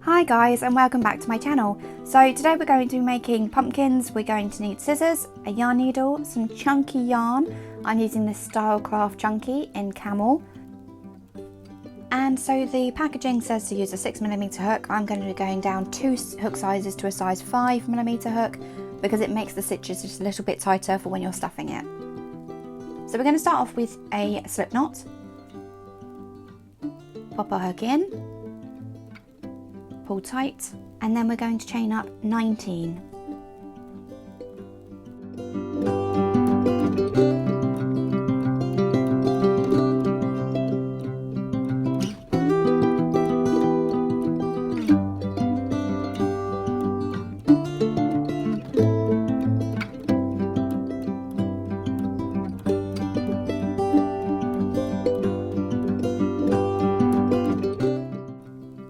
Hi guys, and welcome back to my channel. So today we're going to be making pumpkins. We're going to need scissors, a yarn needle, some chunky yarn. I'm using this Stylecraft Chunky in camel. And so the packaging says to use a 6mm hook. I'm going to be going down 2 hook sizes to a size 5mm hook because it makes the stitches just a little bit tighter for when you're stuffing it. So we're going to start off with a slip knot. Pop our hook in, pull tight, and then we're going to chain up 19.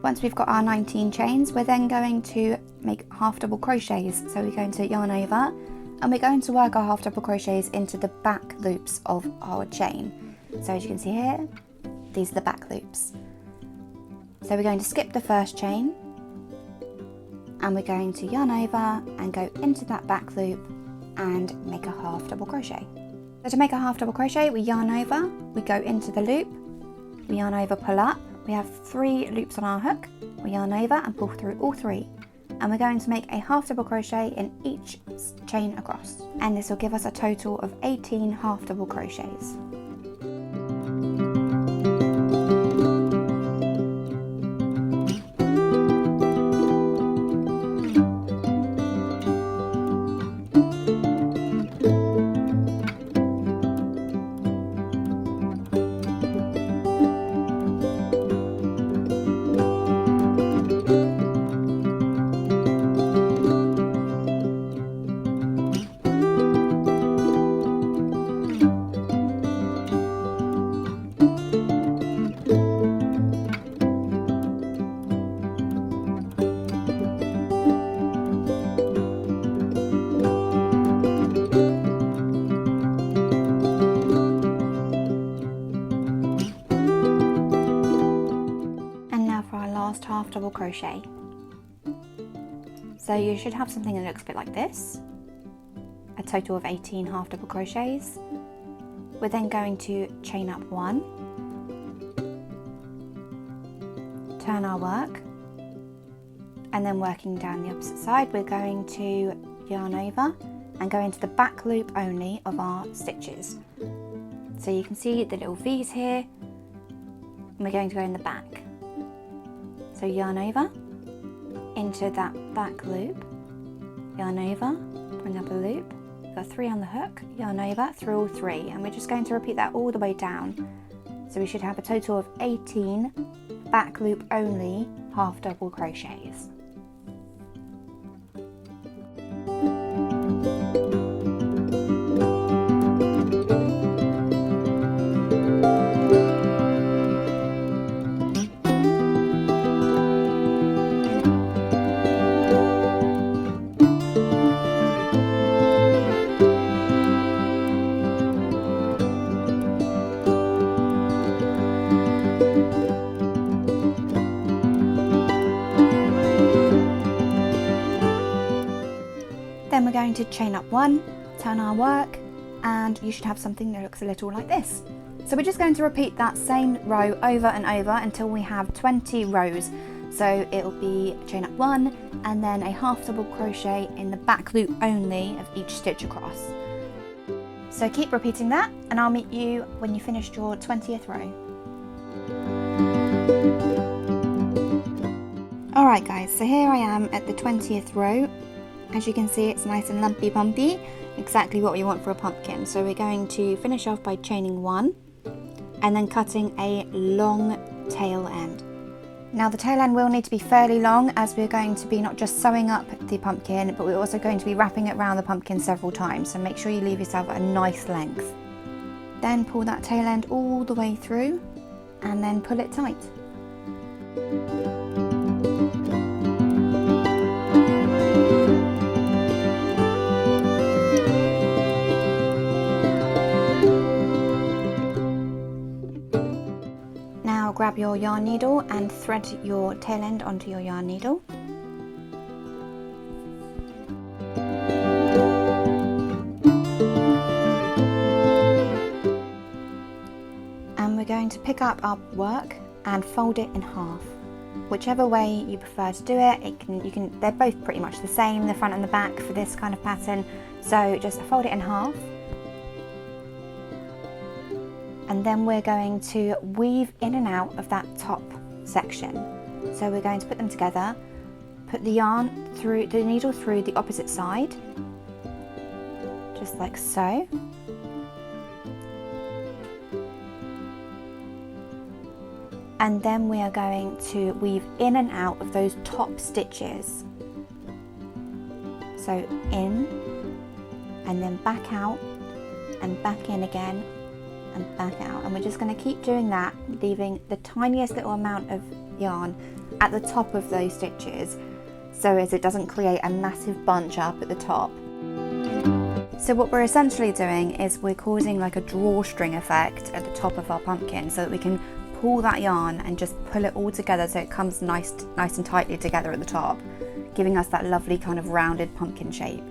Once we've got our 19 chains, we're then going to make half double crochets. So we're going to yarn over and we're going to work our half double crochets into the back loops of our chain. So as you can see here, these are the back loops. So we're going to skip the first chain and we're going to yarn over and go into that back loop and make a half double crochet. So to make a half double crochet, we yarn over, we go into the loop, we yarn over, pull up. We have 3 loops on our hook, we yarn over and pull through all 3. And we're going to make a half double crochet in each chain across. And this will give us a total of 18 half double crochets. Half double crochet. So you should have something that looks a bit like this, a total of 18 half double crochets. We're then going to chain up 1, turn our work, and then working down the opposite side we're going to yarn over and go into the back loop only of our stitches. So you can see the little V's here, and we're going to go in the back. So yarn over, into that back loop, yarn over, bring up a loop, got 3 on the hook, yarn over through all 3, and we're just going to repeat that all the way down. So we should have a total of 18 back loop only half double crochets. Then we're going to chain up 1, turn our work, and you should have something that looks a little like this. So we're just going to repeat that same row over and over until we have 20 rows. So it'll be chain up 1 and then a half double crochet in the back loop only of each stitch across. So keep repeating that and I'll meet you when you finished your 20th row. Alright guys, so here I am at the 20th row. As you can see, it's nice and lumpy bumpy, exactly what we want for a pumpkin. So we're going to finish off by chaining 1 and then cutting a long tail end. Now the tail end will need to be fairly long as we're going to be not just sewing up the pumpkin, but we're also going to be wrapping it around the pumpkin several times, so make sure you leave yourself a nice length. Then pull that tail end all the way through and then pull it tight. now grab your yarn needle and thread your tail end onto your yarn needle. And we're going to pick up our work and fold it in half. Whichever way you prefer to do it, they're both pretty much the same, the front and the back for this kind of pattern. So just fold it in half. And then we're going to weave in and out of that top section. So we're going to put them together, put the needle through the opposite side, just like so. And then we are going to weave in and out of those top stitches. So in, and then back out, and back in again, and back out. And we're just going to keep doing that, leaving the tiniest little amount of yarn at the top of those stitches, so as it doesn't create a massive bunch up at the top. So what we're essentially doing is we're causing like a drawstring effect at the top of our pumpkin, so that we can pull that yarn and just pull it all together so it comes nice and tightly together at the top, giving us that lovely kind of rounded pumpkin shape.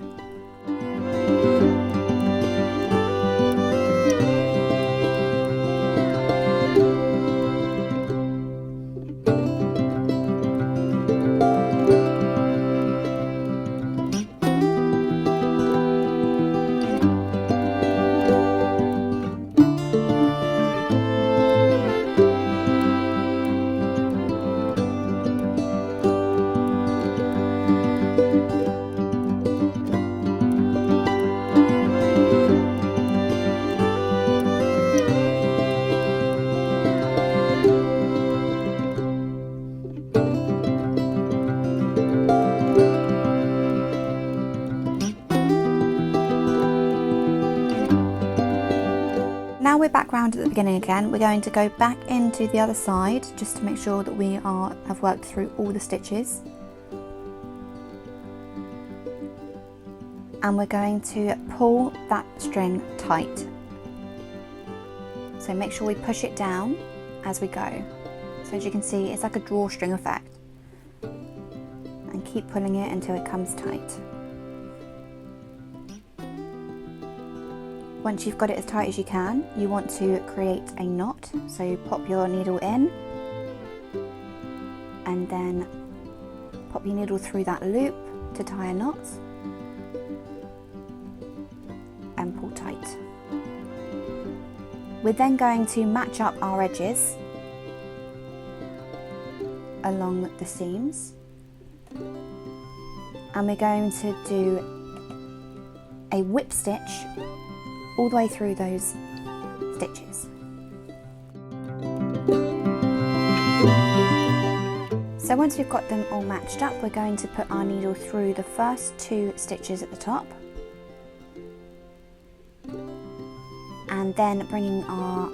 Now we're back round at the beginning again. We're going to go back into the other side just to make sure that we have worked through all the stitches. And we're going to pull that string tight. So make sure we push it down as we go. So as you can see, it's like a drawstring effect. And keep pulling it until it comes tight. Once you've got it as tight as you can, you want to create a knot. So you pop your needle in and then pop your needle through that loop to tie a knot and pull tight. We're then going to match up our edges along the seams, and we're going to do a whip stitch all the way through those stitches. So once we've got them all matched up, we're going to put our needle through the first 2 stitches at the top, and then bringing our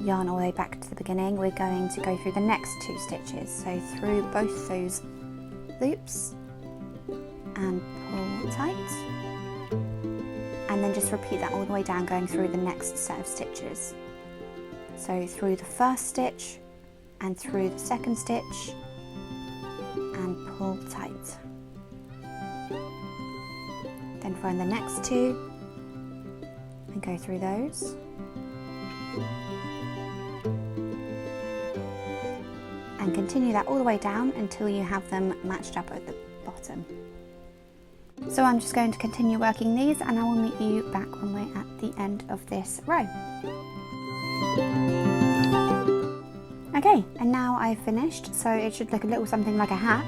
yarn all the way back to the beginning, we're going to go through the next 2 stitches. So through both those loops and pull tight. And then just repeat that all the way down, going through the next set of stitches. So through the first stitch and through the second stitch and pull tight. Then find the next 2 and go through those. And continue that all the way down until you have them matched up at the bottom. So I'm just going to continue working these, and I will meet you back when we're at the end of this row. Okay, and now I've finished, so it should look a little something like a hat.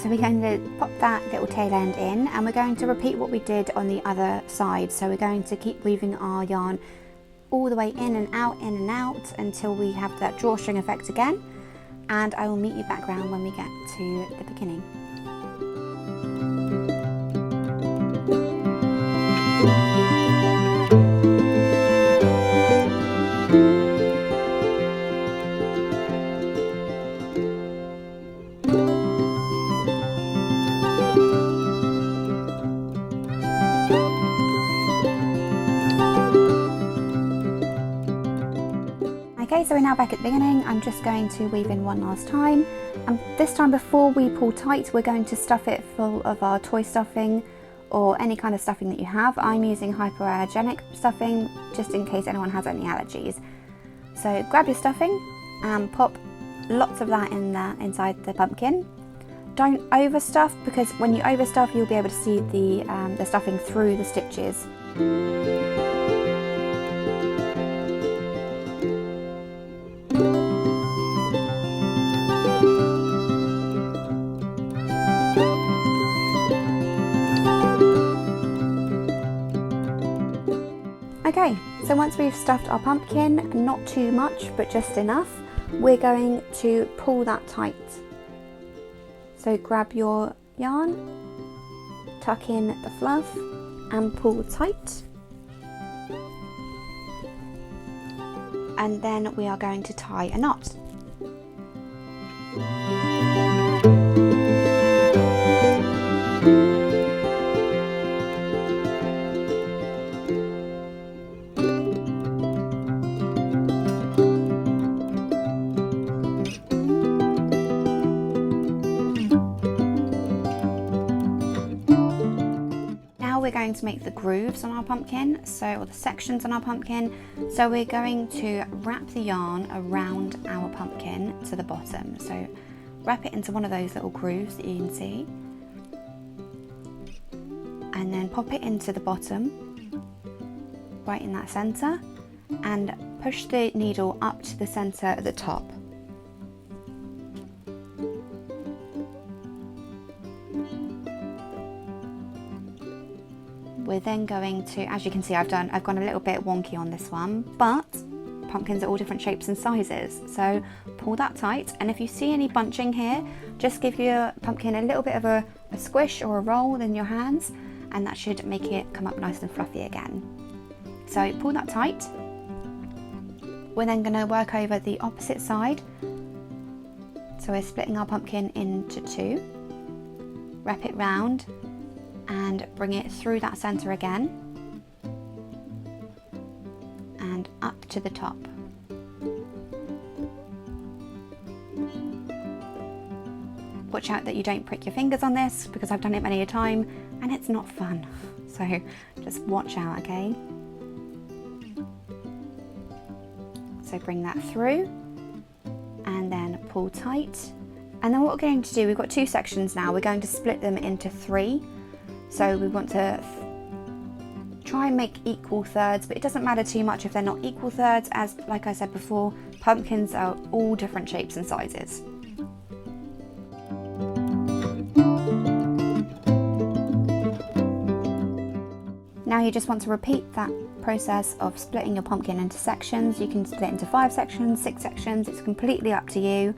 So we're going to pop that little tail end in, and we're going to repeat what we did on the other side. So we're going to keep weaving our yarn all the way in and out until we have that drawstring effect again, and I will meet you back round when we get to the beginning. Okay, so we're now back like at the beginning, I'm just going to weave in one last time, and this time before we pull tight we're going to stuff it full of our toy stuffing or any kind of stuffing that you have. I'm using hypoallergenic stuffing just in case anyone has any allergies. So grab your stuffing and pop lots of that in there inside the pumpkin. Don't overstuff, because when you overstuff you'll be able to see the stuffing through the stitches. Okay, so once we've stuffed our pumpkin, not too much but just enough, we're going to pull that tight. So grab your yarn, tuck in the fluff and pull tight. And then we are going to tie a knot. We're going to make the grooves on our pumpkin, or the sections on our pumpkin. So we're going to wrap the yarn around our pumpkin to the bottom. So wrap it into one of those little grooves that you can see, and then pop it into the bottom, right in that center, and push the needle up to the center at the top. We're then going to, as you can see, I've gone a little bit wonky on this one, but pumpkins are all different shapes and sizes. So pull that tight, and if you see any bunching here, just give your pumpkin a little bit of a squish or a roll in your hands, and that should make it come up nice and fluffy again. So pull that tight. We're then going to work over the opposite side. So we're splitting our pumpkin into two, wrap it round, and bring it through that center again and up to the top. Watch out that you don't prick your fingers on this, because I've done it many a time and it's not fun. So just watch out, okay? So bring that through and then pull tight. And then what we're going to do, we've got two sections now, we're going to split them into three. So we want to try and make equal thirds, but it doesn't matter too much if they're not equal thirds, as like I said before, pumpkins are all different shapes and sizes. Now you just want to repeat that process of splitting your pumpkin into sections. You can split it into 5 sections, 6 sections, it's completely up to you.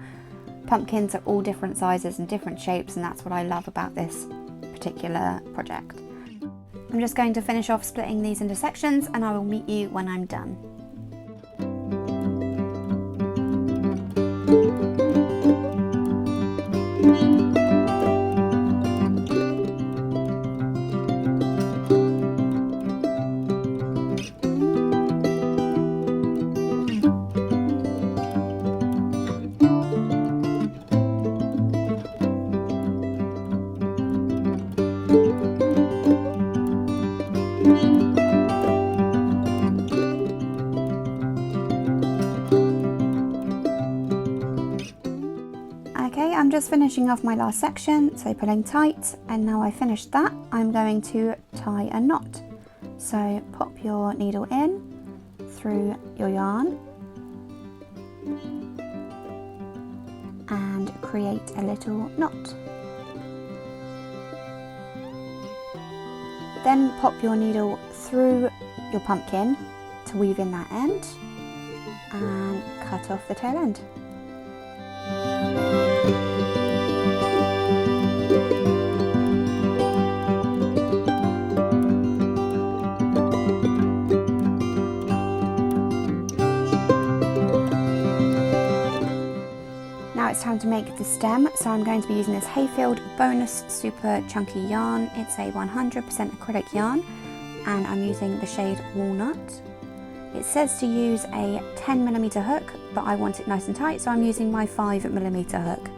Pumpkins are all different sizes and different shapes, and that's what I love about this particular project. I'm just going to finish off splitting these into sections, and I will meet you when I'm done. Okay, I'm just finishing off my last section, so pulling tight, and now I finished that, I'm going to tie a knot. So pop your needle in through your yarn and create a little knot. Then pop your needle through your pumpkin to weave in that end and cut off the tail end. Now it's time to make the stem, so I'm going to be using this Hayfield Bonus Super Chunky yarn. It's a 100% acrylic yarn, and I'm using the shade Walnut. It says to use a 10mm hook, but I want it nice and tight, so I'm using my 5mm hook.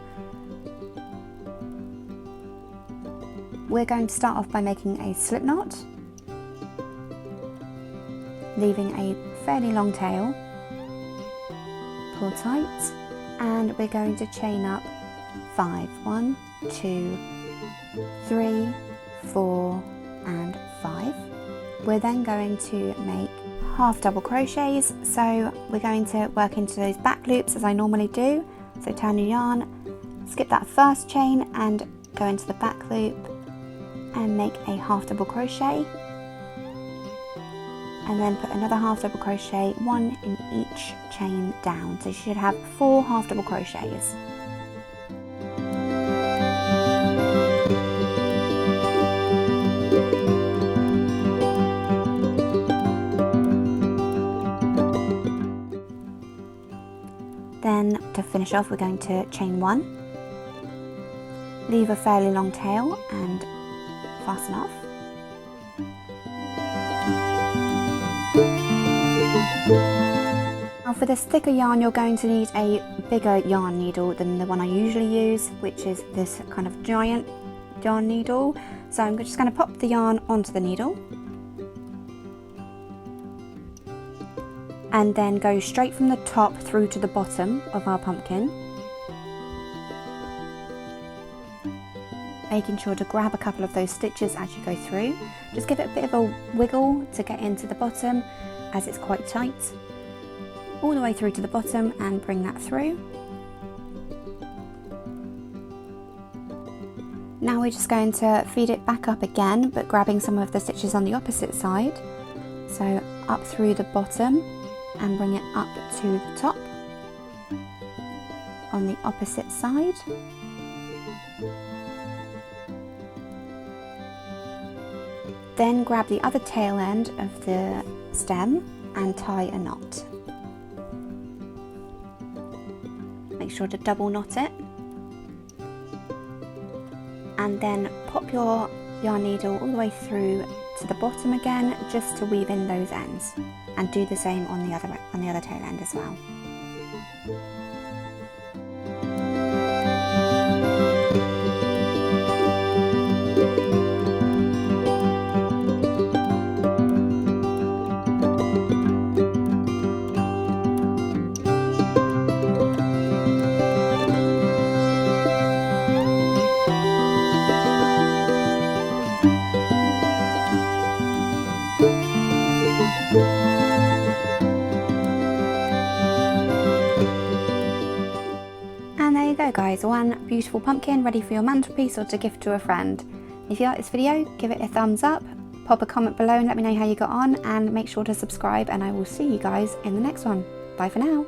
We're going to start off by making a slip knot, leaving a fairly long tail, pull tight, and we're going to chain up 5. 1, 2, 3, 4 and 5. We're then going to make half double crochets, so we're going to work into those back loops as I normally do. So turn your yarn, skip that first chain and go into the back loop and make a half double crochet, and then put another half double crochet, 1 in each chain down. So you should have 4 half double crochets. Then to finish off, we're going to chain 1, leave a fairly long tail and fasten off. Now for this thicker yarn, you're going to need a bigger yarn needle than the one I usually use, which is this kind of giant yarn needle. So I'm just going to pop the yarn onto the needle and then go straight from the top through to the bottom of our pumpkin, making sure to grab a couple of those stitches as you go through. Just give it a bit of a wiggle to get into the bottom as it's quite tight, all the way through to the bottom and bring that through. Now we're just going to feed it back up again, but grabbing some of the stitches on the opposite side. So up through the bottom and bring it up to the top on the opposite side. Then grab the other tail end of the stem and tie a knot. Make sure to double knot it. And then pop your yarn needle all the way through to the bottom again, just to weave in those ends, and do the same on the other tail end as well. And there you go guys, one beautiful pumpkin ready for your mantelpiece or to gift to a friend. If you like this video, give it a thumbs up, pop a comment below and let me know how you got on, and make sure to subscribe, and I will see you guys in the next one. Bye for now.